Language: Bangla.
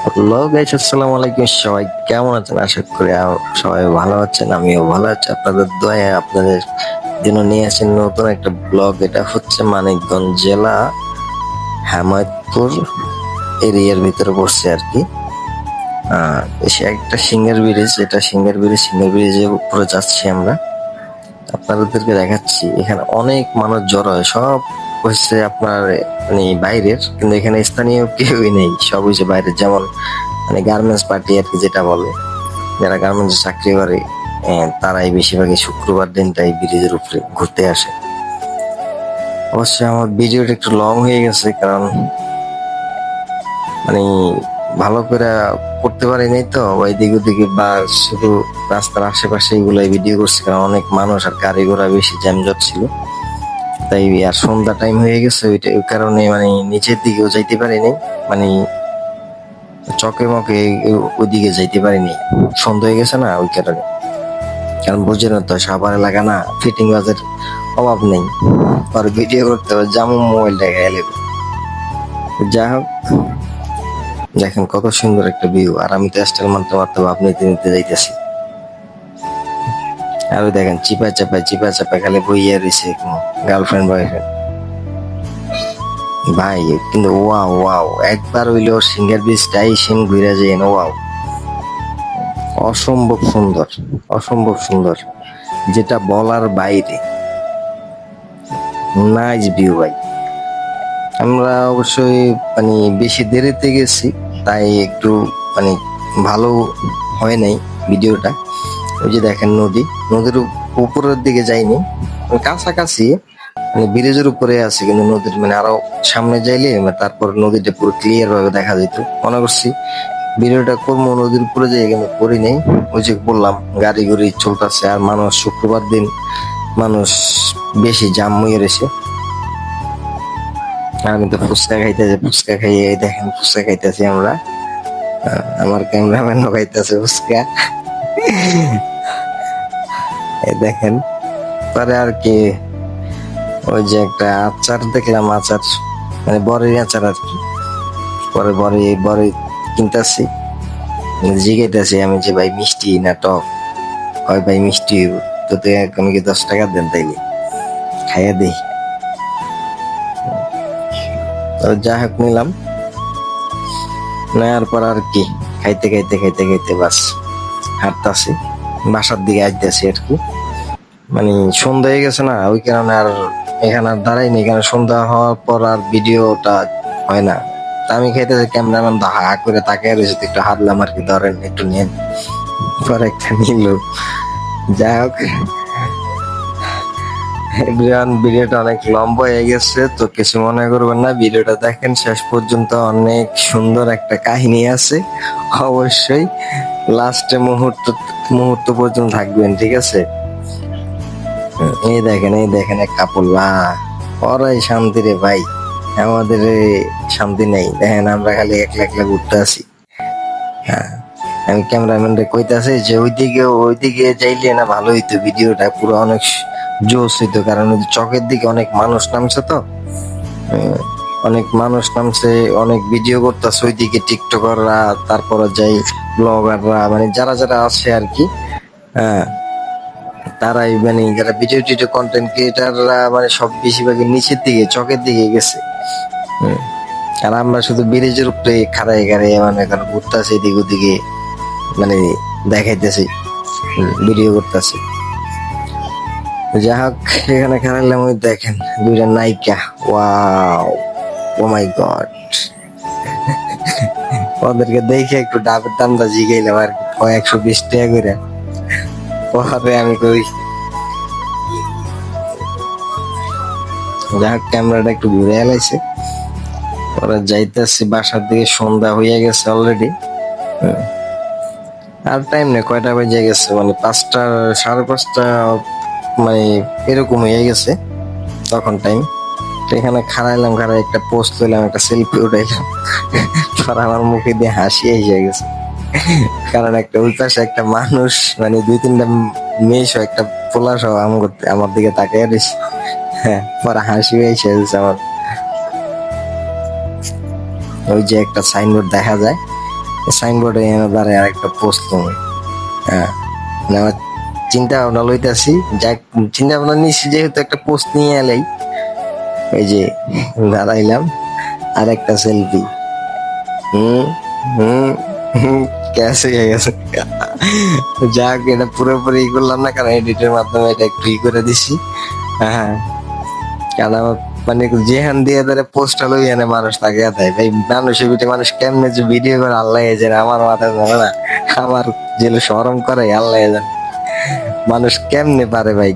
হ্যালো গাইস, আসসালামু আলাইকুম। সবাই কেমন আছেন? আশা করি সবাই ভালো আছেন। আমিও ভালো আছি, আপনাদের দয়ায়। আপনাদের জন্য নিয়ে আসেন নতুন একটা ব্লগ। এটা হচ্ছে মানিকগঞ্জ জেলা হেমায়তপুর এরিয়ার ভিতরে পড়ছে আর কি। সে একটা সিঙ্গার ব্রিজ, এটা সিঙ্গার ব্রিজের উপরে যাচ্ছি আমরা। আপনাদেরকে দেখাচ্ছি এখানে অনেক মানুষ জড়ো হয়। সব হচ্ছে আপনার মানে বাইরের, কিন্তু এখানে স্থানীয় কেউই নেই, সব হচ্ছে বাইরের। যেমন মানে গার্মেন্টস পার্টি আর কি, যেটা বলে, যারা গার্মেন্টস চাকরি করে তারাই বেশিরভাগই শুক্রবার দিনটাই ব্রিজের উপরে ঘুরতে আসে। অবশ্যই আমার ভিডিওটা একটু লং হয়ে গেছে, কারণ মানে ভালো করে করতে পারি নাই তো, ওইদিকে ওদিকে বা শুধু রাস্তার আশেপাশে এগুলাই ভিডিও করছি, কারণ অনেক মানুষ আর গাড়ি ঘোড়া বেশি জ্যামজট ছিল। তাই আর সন্ধ্যা টাইম হয়ে গেছে, ওই কারণে মানে নিচের দিকেও যাইতে পারিনি, মানে চকে মকে ওইদিকে যাইতে পারিনি। সন্ধ্যা হয়ে গেছে না, ওই কারণে। কারণ বুঝে না তো, সাভার এলাকা না, ফিটিং বাজের অভাব নেই। পরে ভিডিও করতে হবে, যেমন মোবাইল দেখা এলে। যাই হোক, দেখেন কত সুন্দর একটা ভিউ। আর আমি তো স্টাইল মারতে মারতে আপনি নিতে যাইতেছি। আর ওই দেখেন চিপা চাপায় খালি বইয়া রয়েছে গার্লফ্রেন্ড বয়ফ্রেন্ড। ভাই কিন্তু ওয়াও ওয়াও, একবার হইলো সিঙ্গার বিচটাই সিন ঘুরে যায়। ওয়াও, অসম্ভব সুন্দর, অসম্ভব সুন্দর, যেটা বলার বাইরে। নাইস ভিউ ভাই। আমরা অবশ্যই মানে বেশি দেরিতে গেছি, তাই একটু মানে ভালো হয় নাই ভিডিওটা। ওই যে দেখেন নদীর উপরের দিকে যাইনি, কাছাকাছি, মানে ব্রিজের উপরে আছে, কিন্তু নদীর মানে আরো সামনে যাইলে তারপর নদীটা পুরো ক্লিয়ার ভাবে দেখা যেত। মনে করছি ভিডিওটা করবো নদীর উপরে যাই, কিন্তু করি নেই। ওই যে বললাম, গাড়ি গুড়ি চলতেছে, আর মানুষ শুক্রবার দিন মানুষ বেশি জাম হয়ে রয়েছে। আমি তো ফুচকা খাইতেছি, ফুচকা খাইয়ে দেখেন, ফুচকা খাইতেছি আমরা। আমার ক্যামেরাম্যানও খাইতেছে ফুচকা। এই দেখেন। পরে আর কি, ওই যে একটা আচার দেখলাম, আচার মানে বরের আচার আর কি। পরে বরে কিনতেছি, জিগাইতেছি আমি যে ভাই মিষ্টি না টক। হয় ভাই মিষ্টি হইব। তো আমি কি 10 টাকা দেন, তাইলে খাইয়া দিই। তো যা হোক নিলাম, নেওয়ার পর আর কি খাইতে বাস হাঁটতাছি, বাসার দিকে আসতেছি আর কি। মানে সন্ধ্যা হয়ে গেছে না, ওই কারণে আর এখানে আর দাঁড়াইনি, কারণ সন্ধ্যা হওয়ার পর আর ভিডিওটা হয় না। তা আমি খাইতেছি, ক্যামেরাম্যান হা করে তাকিয়ে রয়েছে, একটু হারলাম আর কি, ধরেন একটু নেন। পরে একটা নিল। যাই হোক, এভরিওয়ান, ভিডিওটা অনেক লম্বা হয়ে গেছে, তো কিছু মনে করবেন না। ভিডিওটা দেখেন শেষ পর্যন্ত, অনেক সুন্দর একটা কাহিনী আছে। অবশ্যই লাস্টে মুহূর্ত পর্যন্ত থাকবেন, ঠিক আছে? এই দেখেন এক কাপল, ওরাই শান্তি রে ভাই। আমাদের শান্তি নেই, দেখেন আমরা খালি একলা একলা ঘুরতে আসি। হ্যাঁ, আমি ক্যামেরাম্যান রে কইতাছি যে ওইদিকে যাইলে না ভালো হইতো, ভিডিওটা পুরো অনেক জোস হইতো। কারণ ওই চকের দিকে অনেক মানুষ নামছে তো, অনেক মানুষ নামছে, অনেক ভিডিও করতেছে ওইদিকে, টিকটকাররা, তারপরে যাই ব্লগাররা, মানে যারা যারা আছে আর কি। হ্যাঁ, তারাই মানে যারা ভিডিও টিডিও কন্টেন্ট ক্রিয়েটাররা, মানে সব বেশিরভাগই নিচের দিকে চকের দিকে গেছে। আর আমরা শুধু ব্রিজের উপরে খাড়াই খাড়াই মানে ঘুরতেছি এদিক ওদিকে, মানে দেখাইতেছি, ভিডিও করতেছি। যাই হোক, এখানে খারাইলাম, ওই দেখেন দুইটা নায়িকা। ওয়াও, ও মাই গড। ওদেরকে দেখে একটু ডাবের দামটা জিগাইলাম আর কি, 120 টাকা করে। পরে আমি কই, যাই হোক, ক্যামেরাটা একটু ঘুরে এলাইছে। পরে যাইতেছি বাসার দিকে, সন্ধ্যা হয়ে গেছে অলরেডি। আর টাইম নেই, কয়টা বেজে গেছে, মানে 5টা, 5:30, মানে এরকম হয়ে গেছে তখন টাইম। এখানে খাড়াই একটা পোস্ট লইলাম, একটা সেলফি উঠাইলাম। পর আমার মুখে দিয়ে হাসি এসে গেছে, কারণ একটা ওই পাশে একটা মানুষ, মানে 2-3টা মেয়ে সহ, একটা পোলা সহ আমার দিকে তাকিয়ে রয়েছে। হ্যাঁ, পরে হাসি এসে গেছে আমার। ওই যে একটা সাইনবোর্ড দেখা যায়, সাইনবোর্ডে এনে দাঁড়ায় আরেকটা পোস্ট তুমি। হ্যাঁ, মানে আমার চিন্তা ভাবনা লইতাছি, যাই চিন্তা ভাবনা নিচ্ছি যেহেতু একটা পোস্ট নিয়ে এলাই, এই যে দাঁড়াইলাম আর একটা সেলফি। হুম হুম হুম, ক্যাশ হয়ে গেছে। যাক, এটা পুরোপুরি ই করলাম না, কারণ এডিটের মাধ্যমে এটা একটু ই করে দিছি। হ্যাঁ, কারণ আমার মানে যেখান দিয়ে ধরে পোস্ট হলো এখানে মানুষ তাকে দেয় ভাই। মানুষের ভিতরে মানুষ কেমনে যে ভিডিও করে আল্লাহ জানে, আমার মাথায় ধরে না। আমার যে শরম করে আল্লাহ জানে, মানুষ কেমনে পারে ভাই।